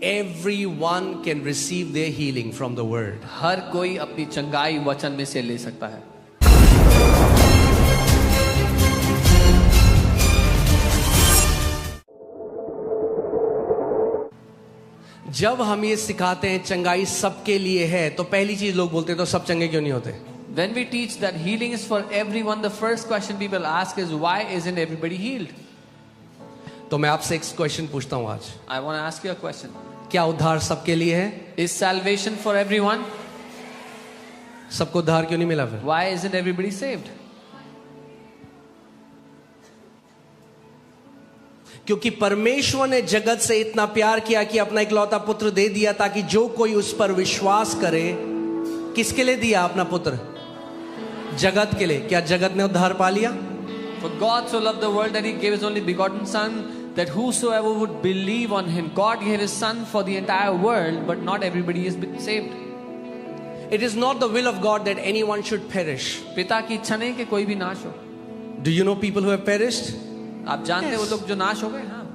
Everyone can receive their healing from the word. हर कोई अपनी चंगाई वचन में से ले सकता है. जब हम ये सिखाते हैं चंगाई सबके लिए है, तो पहली चीज लोग बोलते हैं तो सब चंगे क्यों नहीं होते? When we teach that healing is for everyone, the first question people ask is why isn't everybody healed? तो मैं आपसे एक क्वेश्चन पूछता हूं आज. I want to ask you a question. क्या उद्धार सबके लिए है? Is salvation for everyone? सबको उद्धार क्यों नहीं मिला फिर? Why isn't everybody saved? क्योंकि परमेश्वर ने जगत से इतना प्यार किया कि अपना इकलौता पुत्र दे दिया, ताकि जो कोई उस पर विश्वास करे. किसके लिए दिया अपना पुत्र? जगत के लिए. क्या जगत ने उद्धार पा लिया? For God so loved the world that he gave his only begotten son, that whosoever would believe on him. God gave his son for the entire world, but not everybody is saved. It is not the will of God that anyone should perish. पिता की इच्छा नहीं कि कोई भी नाश हो. Do you know people who have perished? आप जानते हैं वो लोग जो नाश हो गए? हाँ.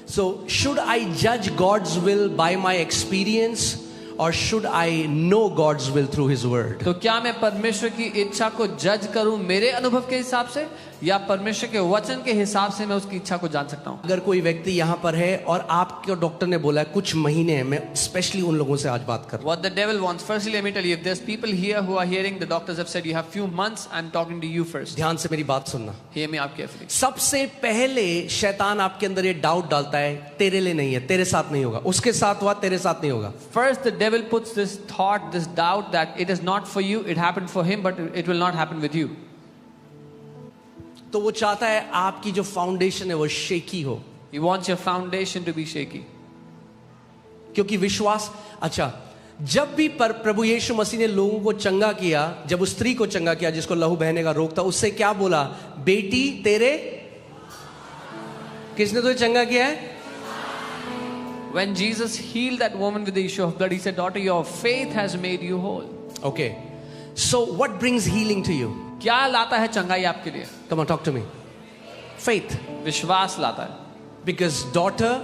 So should I judge God's will by my experience, or should I know God's will through His word? तो क्या मैं परमेश्वर की इच्छा को जज करूं मेरे अनुभव के हिसाब से, या परमेश्वर के वचन के हिसाब से मैं उसकी इच्छा को जान सकता हूं? अगर कोई व्यक्ति यहाँ पर है और आपके डॉक्टर ने बोला है कुछ महीने, मैं स्पेशली उन लोगों से आज बात कर रहा हूं. What the devil wants. Firstly, let me tell you, if there's people here who are hearing the doctors have said you have few months, I'm talking to you first. ध्यान से मेरी बात सुनना. Hear me out carefully. सबसे पहले शैतान आपके अंदर ये डाउट डालता है, तेरे लिए नहीं है, तेरे साथ नहीं होगा. उसके साथ हुआ, तेरे साथ नहीं होगा. First, the devil puts this thought, this doubt that it is not for you, it happened for him, but it will not happen with you. तो वो चाहता है आपकी जो फाउंडेशन है वो शेकी हो. He wants your foundation to be shaky. क्योंकि विश्वास. अच्छा, जब भी प्रभु यीशु मसीह ने लोगों को चंगा किया, जब उस स्त्री को चंगा किया जिसको लहू बहने का रोग था, उससे क्या बोला? बेटी तेरे. किसने तुझे चंगा किया है? When Jesus healed that woman with the issue of blood, he said, daughter, your faith has made you whole. Okay. So what brings healing to you? क्या लाता है चंगाई आपके लिए? Come on, talk to me. Faith. विश्वास लाता है. Because daughter,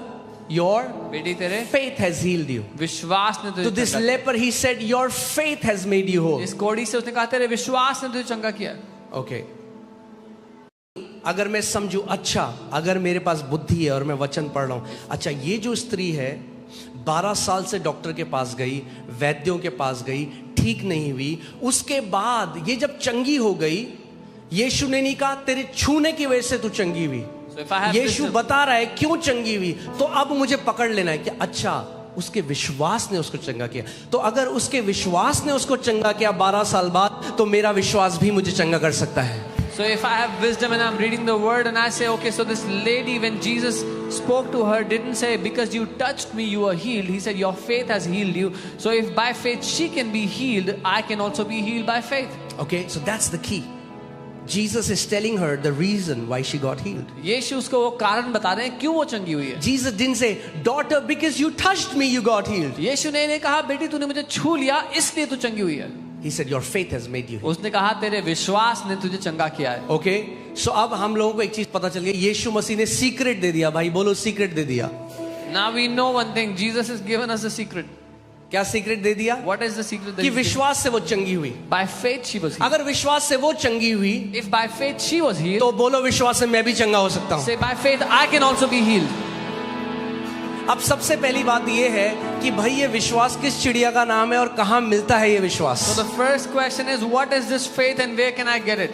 your बेटी तेरे faith has healed you. विश्वास ने तुझे. To this leper he said, your faith has made you whole. इस कोढ़ी से उसने कहा तेरे विश्वास ने तुझे चंगा किया. Okay. अगर मैं समझूं, अच्छा अगर मेरे पास बुद्धि है और मैं वचन पढ़ रहा हूं, अच्छा ये जो स्त्री है 12 साल से डॉक्टर के पास गई, वैद्यों के पास गई, ठीक नहीं हुई, उसके बाद ये जब चंगी हो गई, यीशु ने नहीं कहा तेरे छूने की वजह से तू चंगी हुई. यीशु बता रहा है क्यों चंगी हुई. तो अब मुझे पकड़ लेना है कि अच्छा उसके विश्वास ने उसको चंगा किया. तो अगर उसके विश्वास ने उसको चंगा किया 12 साल बाद, तो मेरा विश्वास भी मुझे चंगा कर सकता है. So if I have wisdom and I'm reading the word and I say, okay, so this lady, when Jesus spoke to her, didn't say, because you touched me, you are healed. He said, your faith has healed you. So if by faith she can be healed, I can also be healed by faith. Okay, so that's the key. Jesus is telling her the reason why she got healed. यीशु उसको वो कारण बता रहे हैं क्यों वो चंगी हुई है. Jesus didn't say, daughter, because you touched me, you got healed. यीशु ने कहा, बेटी तूने मुझे छू लिया इसलिए तू चंगी हुई है. He said, your faith has made you healed. उसने कहा तेरे विश्वास ने तुझे चंगा किया है. Okay, so अब हम लोगों को एक चीज पता चल गई, यीशु मसीह ने सीक्रेट दे दिया. भाई बोलो, सीक्रेट दे दिया. Now we know one thing, Jesus has given us a secret. क्या सीक्रेट दे दिया? What is the secret? कि विश्वास से वो चंगी हुई. By faith she was healed. अगर विश्वास से वो चंगी हुई, if by faith she was healed, तो बोलो विश्वास से मैं भी चंगा हो सकता हूँ. say by faith I can also be healed. अब सबसे पहली बात ये है कि भाई ये विश्वास किस चिड़िया का नाम है और कहाँ मिलता है ये विश्वास? So the first question is, what is this faith and where can I get it?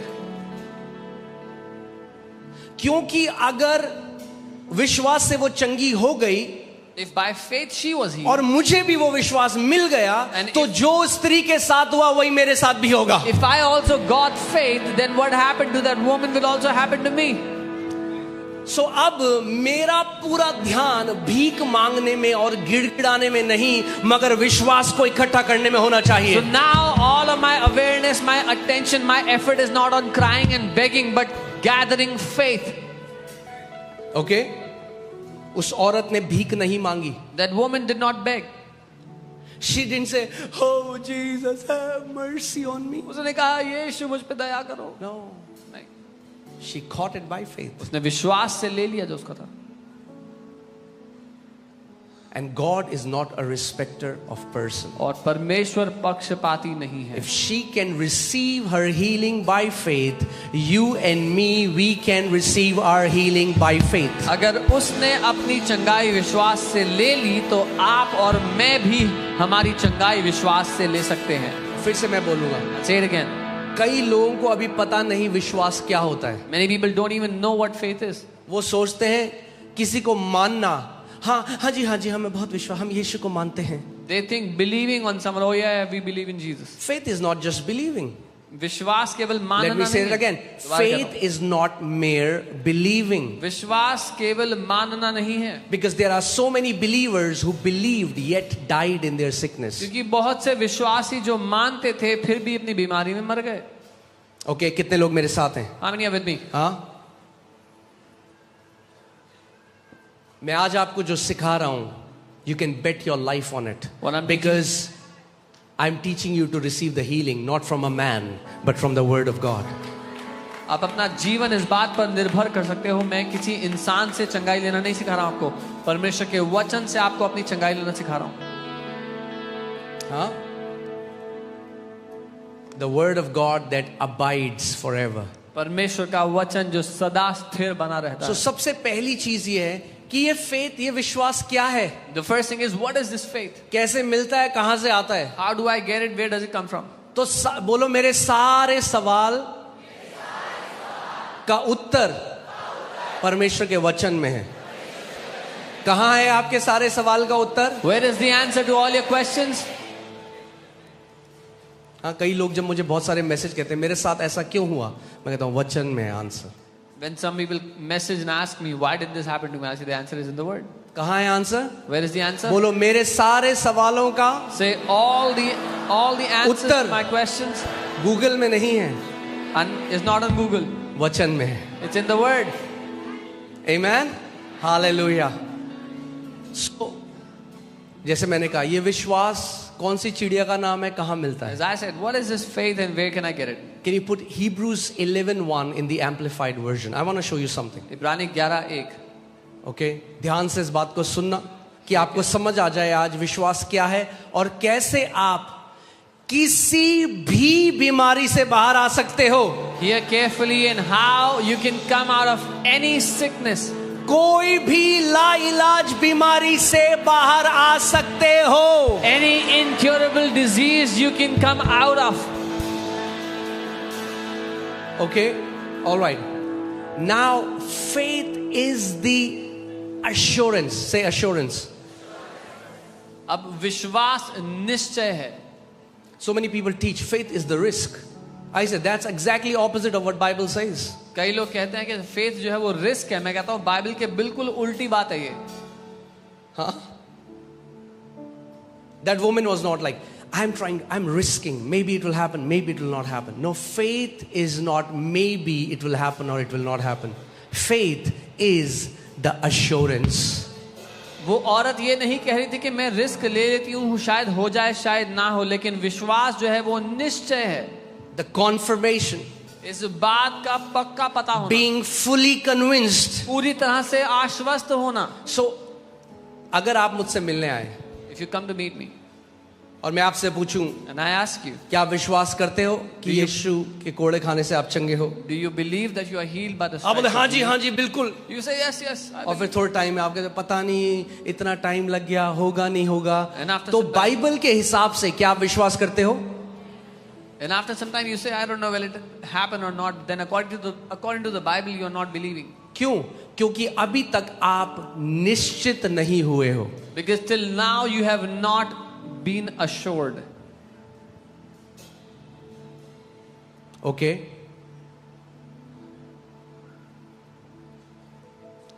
क्योंकि अगर विश्वास से वो चंगी हो गई, if by faith she was healed, और मुझे भी वो विश्वास मिल गया, तो जो स्त्री के साथ हुआ वही मेरे साथ भी होगा. if I also got faith, then what happened to that woman will also happen to me. So अब मेरा पूरा ध्यान भीख मांगने में और गिड़गिड़ाने में नहीं, मगर विश्वास को इकट्ठा करने में होना चाहिए. So now all of my awareness, my attention, my effort is not on crying and begging, but gathering faith. Okay? उस औरत ने भीख नहीं मांगी. That woman did not beg. She didn't say, oh Jesus, have mercy on me. उसने कहा यीशु मुझ पे दया करो. No. She caught it by faith. उसने विश्वास से ले लिया जो उसका था. And God is not a respecter of person. और परमेश्वर पक्षपाती नहीं है. If she can receive her healing by faith, you and me, we can receive our healing by faith. अगर उसने अपनी चंगाई विश्वास से ले ली तो आप और मैं भी हमारी चंगाई विश्वास से ले सकते हैं. फिर से मैं बोलूंगा. Say it again. कई लोगों को अभी पता नहीं विश्वास क्या होता है. Many people don't even know what faith is. वो सोचते हैं किसी को मानना, हाँ जी हमें बहुत विश्वास, हम यीशु को मानते हैं. They think believing on someone, oh yeah, we believe in Jesus. Faith is not just believing. विश्वास केवल मानना Let me say नहीं it है. again. दोबारा कहता Faith हूं. is not mere believing. विश्वास केवल मानना नहीं है. Because there are so many believers who believed yet died in their sickness. क्योंकि बहुत से विश्वासी जो मानते थे फिर भी अपनी बीमारी में मर गए. Okay, कितने लोग मेरे साथ हैं? How many are with me? हाँ? मैं आज आपको जो सिखा रहा हूं, you can bet your life on it. What I'm Because I'm teaching you to receive the healing not from a man but from the word of God. आप अपना जीवन इस बात पर निर्भर कर सकते हो. मैं किसी इंसान से चंगाई लेना नहीं सिखा रहा हूं आपको. परमेश्वर के वचन से आपको अपनी चंगाई लेना सिखा रहा हूं. हाँ? The word of God that abides forever. परमेश्वर का वचन जो सदा स्थिर बना रहता So है. सबसे पहली चीज ये है कि ये फेथ, ये विश्वास क्या है? The first thing is, what is this faith? कैसे मिलता है, कहां से आता है? How do I get it? Where does it come from? तो बोलो, मेरे सारे सवाल का उत्तर परमेश्वर के वचन में है. कहां है आपके सारे सवाल का उत्तर? Where is the answer to all your questions? हाँ, कई लोग जब मुझे बहुत सारे मैसेज कहते हैं मेरे साथ ऐसा क्यों हुआ, मैं कहता हूं वचन में है answer. When some people message and ask me, why did this happen to me? I say the answer is in the word. कहां है answer? Where is the answer? बोलो, मेरे सारे सवालों का Say all the answers Uttar to my questions Google में नहीं है, and is not on Google. वचन में है. It's in the word. Amen. Hallelujah. So, जैसे मैंने कहा, ये विश्वास कौन सी चिड़िया का नाम है, कहां मिलता है? As I said, what is this faith and where can I get it? Can you put Hebrews 11:1 in the amplified version? I want to show you something. इब्रानी 11:1. Okay? ध्यान से इस बात को सुनना कि आपको समझ आ जाए आज विश्वास क्या है और कैसे आप किसी भी बीमारी से बाहर आ सकते हो. Hear carefully and how you can come out of any sickness. कोई भी लाइलाज बीमारी से बाहर आ सकते हो. Any incurable disease you can come out of. Okay? All right. Now, faith is the assurance. Say assurance. अब विश्वास निश्चय है. So many people teach faith is the risk. I said that's exactly opposite of what Bible says. कई लोग कहते हैं कि faith जो है वो रिस्क है. मैं कहता हूँ बाइबल के बिल्कुल उल्टी बात है ये. Huh? That woman was not like, I'm risking, maybe it will happen, maybe it will not happen. No, faith is not maybe it will happen or it will not happen. Faith is the assurance. वो औरत ये नहीं कह रही थी कि मैं risk ले लेती हूँ, शायद हो जाए शायद ना हो, लेकिन विश्वास जो है वो निश्चय है. The confirmation. इस बात का पक्का पता होना. Being fully convinced. पूरी तरह से आश्वस्त होना. So, अगर आप मुझसे मिलने आए If you come to meet me और मैं आपसे पूछूं, and I ask you, क्या आप विश्वास करते हो कि यीशु के कोड़े खाने से आप चंगे हो? do you believe that you are healed by the आप बोले stripes of हाँ Jesus? जी बिल्कुल. You say yes, yes. I और फिर believe. थोड़ा टाइम है, आप कहते पता नहीं इतना टाइम लग गया, होगा नहीं होगा. And after तो some time- बाइबल के हिसाब से क्या आप विश्वास करते हो? And after some time you say, I don't know will it happen or not. Then according to the Bible you are not believing. क्यों? क्योंकि अभी तक आप निश्चित नहीं हुए हो. Because till now you have not been assured. Okay?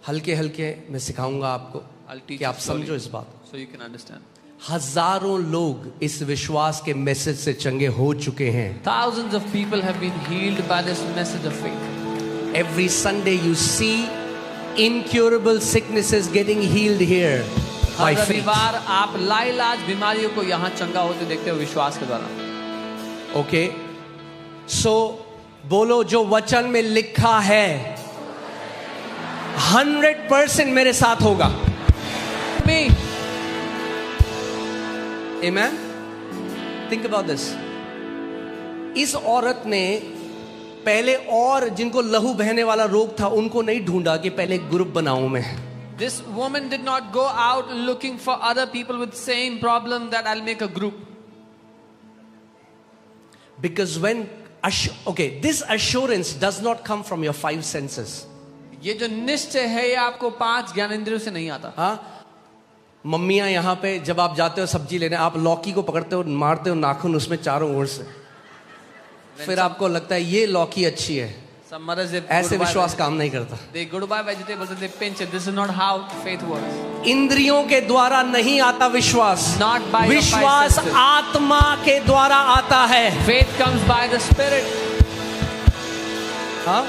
हल्के हल्के मैं सिखाऊंगा आपको I'll teach कि you आप समझो slowly इस बात को. so you can understand. हजारों लोग इस विश्वास के मैसेज से चंगे हो चुके हैं. Thousands of people have been healed by this message of faith. Every Sunday you see incurable sicknesses getting healed here by her faith. रविवार आप लाइलाज बीमारियों को यहाँ चंगा होते देखते हो विश्वास के द्वारा. ओके? सो बोलो, जो वचन में लिखा है 100% मेरे साथ होगा. Me, Amen? Think about this. इस औरत ने पहले और जिनको लहू बहने वाला रोग था उनको नहीं ढूंढा कि पहले ग्रुप बनाऊं मैं. This woman did not go out looking for other people with same problem that I'll make a group. Because when this assurance does not come from your five senses. ये जो निश्चय है ये आपको 5 ज्ञानेंद्रियों से नहीं आता. हाँ, मम्मियां यहाँ पे जब आप जाते हो सब्जी लेने, आप लौकी को पकड़ते हो, मारते हो नाखून उसमें चारों ओर से, फिर आपको लगता है ये लौकी अच्छी है. Some mothers, they ऐसे विश्वास काम नहीं करता. They go to buy vegetables and they pinch it. This is not how faith works. इंद्रियों के द्वारा नहीं आता विश्वास. Not by your five विश्वास senses. आत्मा के द्वारा आता है. Faith comes by the Spirit. हाँ,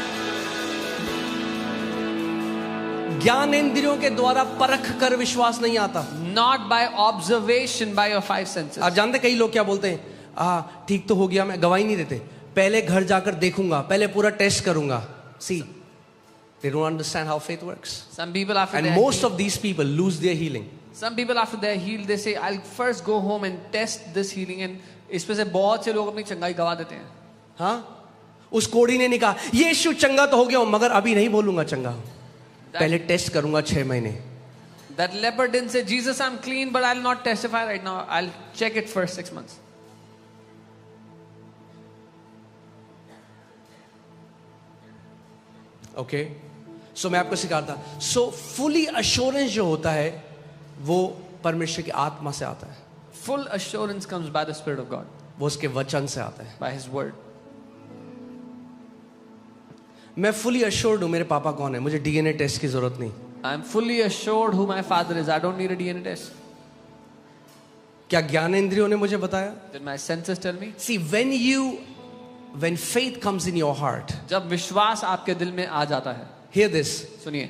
ज्ञान इंद्रियों के द्वारा परख कर विश्वास नहीं आता. Not by observation by your 5 senses. आप जानते कई लोग क्या बोलते हैं, ठीक तो हो गया, मैं गवाही नहीं देते, पहले घर जाकर देखूंगा, पहले पूरा टेस्ट करूंगा. See, they don't understand how faith works. Some people after And most of these people lose their healing. Some people after they're healed, they say, I'll first go home and test this healing. And इसमें से बहुत से लोग अपनी चंगाई गवा देते हैं. हाँ, उस कोड़ी ने नहीं कहा यीशु चंगा तो हो गया हूं, मगर अभी नहीं बोलूंगा चंगा हूं, पहले टेस्ट करूंगा 6 महीने. That leper didn't say, Jesus, I'm clean, but I'll not testify right now. I'll check it first 6 months. Okay, सो मैं आपको सिखाता. सो फुली अश्योरेंस जो होता है वो परमेश्वर की आत्मा से आता है. Full assurance comes by the Spirit of God, वो उसके वचन से आता है. by His word. मैं फुली अश्योर्ड हूं मेरे पापा कौन है, मुझे डीएनए टेस्ट की जरूरत नहीं. I'm fully assured who my father is. I don't need a DNA test. क्या ज्ञानेंद्रियों ने मुझे बताया? Did my senses tell me? See, when faith comes in your heart, जब विश्वास आपके दिल में आ जाता है, hear this, सुनिए,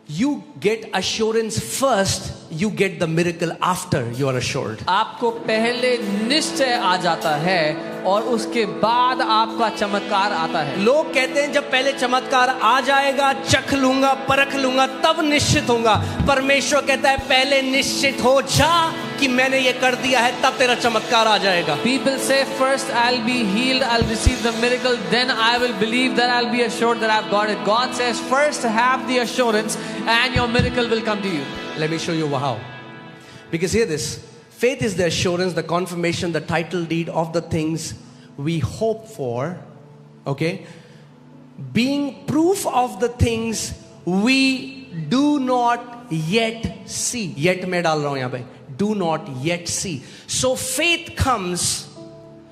you get assurance first, you get the miracle after you are assured. आपको पहले निश्चय आ जाता है और उसके बाद आपका चमत्कार आता है. लोग कहते हैं जब पहले चमत्कार आ जाएगा, चख लूंगा, परख लूंगा, तब निश्चित होऊंगा. परमेश्वर कहता है पहले निश्चित हो जा कि मैंने ये कर दिया है, तब तेरा चमत्कार आ जाएगा. People say first I'll be healed, I'll receive the miracle, then I will believe that I'll be assured that I've got it. God says first have the assurance and your miracle will come to you. Let me show you how. Because hear this, faith is the assurance, the confirmation, the title deed of the things we hope for, okay? Being proof of the things we do not yet see. Yet मैं डाल रहा हूं यहां पे. Do not yet see. So faith comes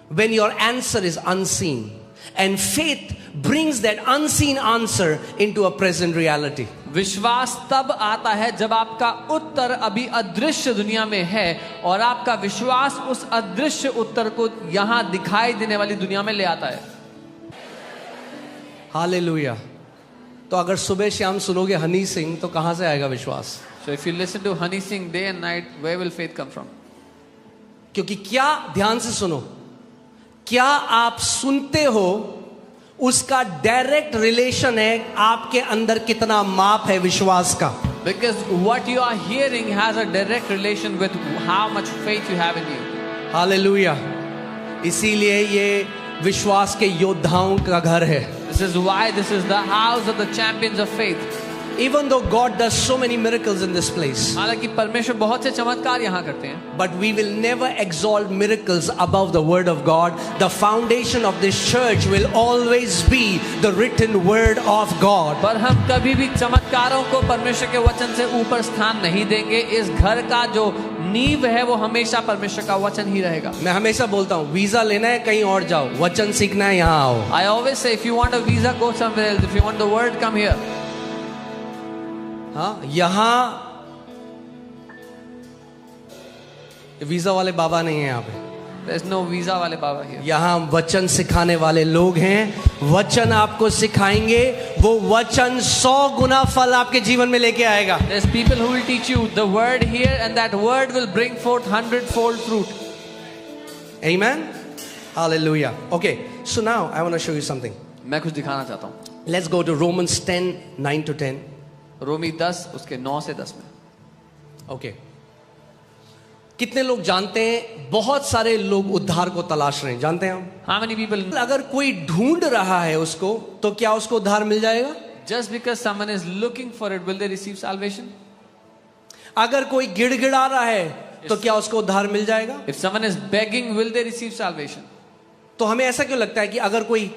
when your answer is unseen. And faith brings that unseen answer into a present reality. विश्वास तब आता है जब आपका उत्तर अभी अदृश्य दुनिया में है और आपका विश्वास उस अदृश्य उत्तर को यहां दिखाई देने वाली दुनिया में ले आता है. हालेलुया. तो अगर सुबह शाम सुनोगे हनी सिंह तो कहां से आएगा विश्वास? So if you listen to Honey Singh day and night, where will faith come from? क्योंकि क्या, ध्यान से सुनो, क्या आप सुनते हो उसका डायरेक्ट रिलेशन है आपके अंदर कितना माप है विश्वास का. Because what you are hearing has a direct relation with how much faith you have in you. Hallelujah. इसीलिए ये विश्वास के योद्धाओं का घर है. This is why this is the house of the champions of faith. Even though God does so many miracles in this place, हालांकि परमेश्वर बहुत से चमत्कार यहाँ करते हैं, but we will never exalt miracles above the word of God. The foundation of this church will always be the written word of God. पर हम कभी भी चमत्कारों को परमेश्वर के वचन से ऊपर स्थान नहीं देंगे. इस घर का जो नींव है वो हमेशा परमेश्वर का वचन ही रहेगा. मैं हमेशा बोलता हूँ वीजा लेना है कहीं और जाओ, वचन सीखना है यहाँ आओ. I always say if you want a visa go somewhere else. If you want the word come here. हाँ, यहाँ वीजा वाले बाबा नहीं है यहाँ पे. There's no visa वाले बाबा here. यहाँ वचन सिखाने वाले लोग हैं. वचन आपको सिखाएंगे, वो वचन 100 गुना फल आपके जीवन में लेके आएगा. There's people who will teach you the word here and that word will bring forth 100-fold fruit. Amen. Hallelujah. Okay, so now I want to show you something. मैं कुछ दिखाना चाहता हूँ. Let's go to Romans 10:9-10. रोमी 10 उसके 9 से 10 में. Okay. कितने लोग जानते हैं बहुत सारे लोग उद्धार को तलाश रहे हैं, जानते हैं हम? How many people, अगर कोई ढूंढ रहा है उसको, तो क्या उसको उद्धार मिल जाएगा? just because someone is looking for it, will they receive salvation? अगर कोई गिड़गिड़ा रहा है तो क्या उसको उद्धार मिल जाएगा? If someone is begging, will they receive salvation? तो हमें ऐसा क्यों लगता है कि अगर कोई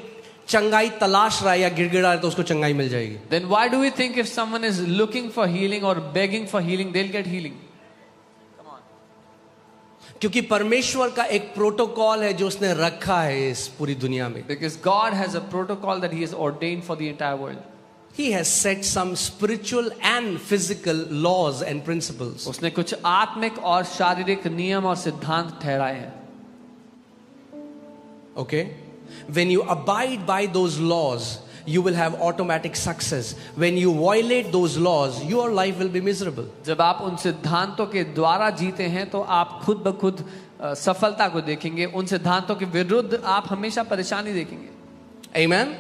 चंगाई तलाश रहा है या गिड़गिड़ा रहा है तो उसको चंगाई मिल जाएगी? Then why do we think if someone is looking for healing or begging for healing, they'll get healing? क्योंकि परमेश्वर का एक प्रोटोकॉल है जो उसने रखा है इस पूरी दुनिया में. Because God has a protocol that He has ordained for the entire world. He has set some spiritual and physical laws and principles. उसने कुछ आत्मिक और शारीरिक नियम और सिद्धांत ठहराए हैं. Okay? When you abide by those laws, you will have automatic success. When you violate those laws, your life will be miserable. जब आप उन सिद्धांतों के द्वारा जीते हैं तो आप खुद ब खुद सफलता को देखेंगे. उन सिद्धांतों के विरुद्ध आप हमेशा परेशानी देखेंगे. Amen?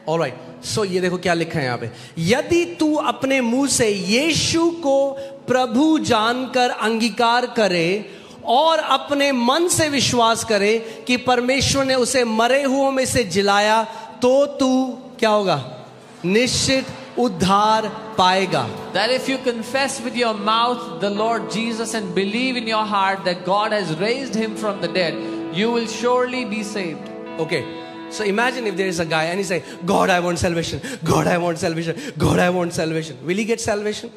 Alright. So ये देखो क्या लिखा है यहाँ पे. यदि तू अपने मुंह से यीशु को प्रभु जानकर अंगीकार करे और अपने मन से विश्वास करे कि परमेश्वर ने उसे मरे हुओं में से जिलाया, तो तू क्या होगा? निश्चित उद्धार पाएगा. That if you confess with your mouth the Lord Jesus and believe in your heart that God has raised Him from the dead, you will surely be saved. Okay. So imagine if there is a guy and he say, God, I want salvation. God, I want salvation. God, I want salvation. Will he get salvation?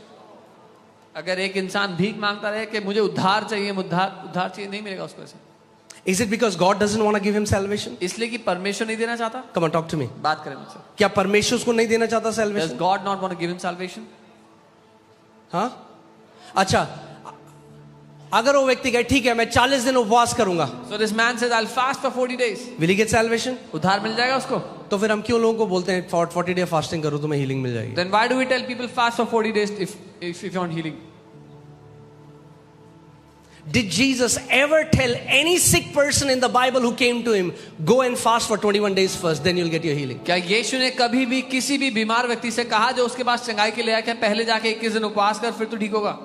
अगर एक इंसान भीख मांगता रहे कि मुझे उद्धार चाहिए, उद्धार चाहिए, नहीं मिलेगा उसको ऐसे. Is it because God doesn't want to give him salvation? इसलिए कि परमेश्वर नहीं देना चाहता. Come on, talk to me. बात करें मुझसे. क्या परमेश्वर उसको नहीं देना चाहता Does salvation? God not want to give him salvation? हाँ? अच्छा, अगर वो व्यक्ति कहे ठीक है मैं 40 दिन उपवास करूंगा, So this man says, I'll fast for 40 days. will he get salvation? उद्धार मिल जाएगा उसको. तो फिर हम क्यों लोगों को बोलते हैं 40 डे फास्टिंग करो तुम्हें हीलिंग मिल जाएगी? Then why do we tell people fast for 40 days if you want healing? Did Jesus ever tell any sick person in the Bible who came to him, go and fast for 21 days first, then you'll get your healing? क्या यीशु ने कभी भी किसी भी बीमार व्यक्ति से कहा जो उसके पास चंगाई के लिए आया, क्या पहले जाके 21 दिन उपवास कर फिर तो ठीक होगा?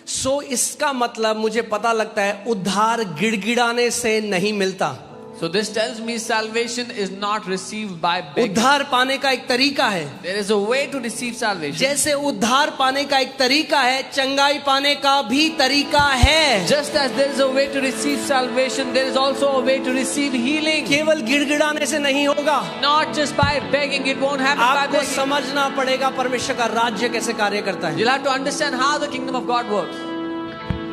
So इसका मतलब मुझे पता लगता है उद्धार गिड़गिड़ाने से नहीं मिलता. So this tells me salvation is not received by begging. उद्धार पाने का एक तरीका है. There is a way to receive salvation. जैसे उद्धार पाने का एक तरीका है, चंगाई पाने का भी तरीका है. Just as there is a way to receive salvation, there is also a way to receive healing. केवल गिड़गिड़ाने से नहीं होगा. Not just by begging, it won't happen by आपको begging. समझना पड़ेगा परमेश्वर का राज्य कैसे कार्य करता है. You'll have to understand how the kingdom of God works.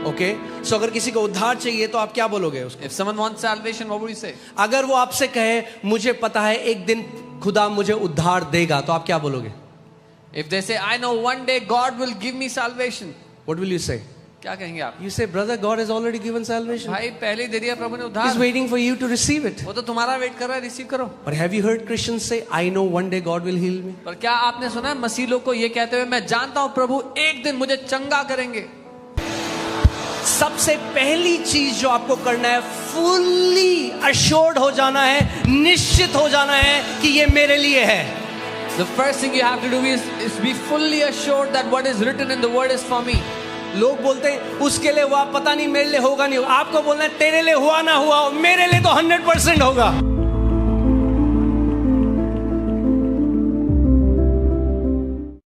Okay, so अगर किसी को उद्धार चाहिए तो आप क्या बोलोगे उसको? If someone wants salvation, what would you say? अगर वो आपसे कहे मुझे पता है एक दिन खुदा मुझे उद्धार देगा, तो आप क्या बोलोगे? If they say, I know one day God will give me salvation, What will you say? क्या कहेंगे आप? You say, brother, God has already given salvation. भाई पहले ही दे दिया प्रभु ने He's उद्धार. waiting for you to receive it. वो तो तुम्हारा वेट कर रहा है, रिसीव करो. But have you heard Christians say, I know one day God will heal me? पर क्या आपने सुना है मसीह लोग को ये कहते हुए, मैं जानता हूँ प्रभु एक दिन मुझे चंगा करेंगे? सबसे पहली चीज जो आपको करना है, फुल्ली अश्योर्ड हो जाना है, निश्चित हो जाना है कि ये मेरे लिए है. The first thing you have to do is be fully assured that what is written in the word is for me. लोग बोलते हैं उसके लिए हुआ, पता नहीं मेरे लिए होगा नहीं होगा. आपको बोलना है तेरे लिए हुआ ना हुआ, मेरे लिए तो 100% होगा.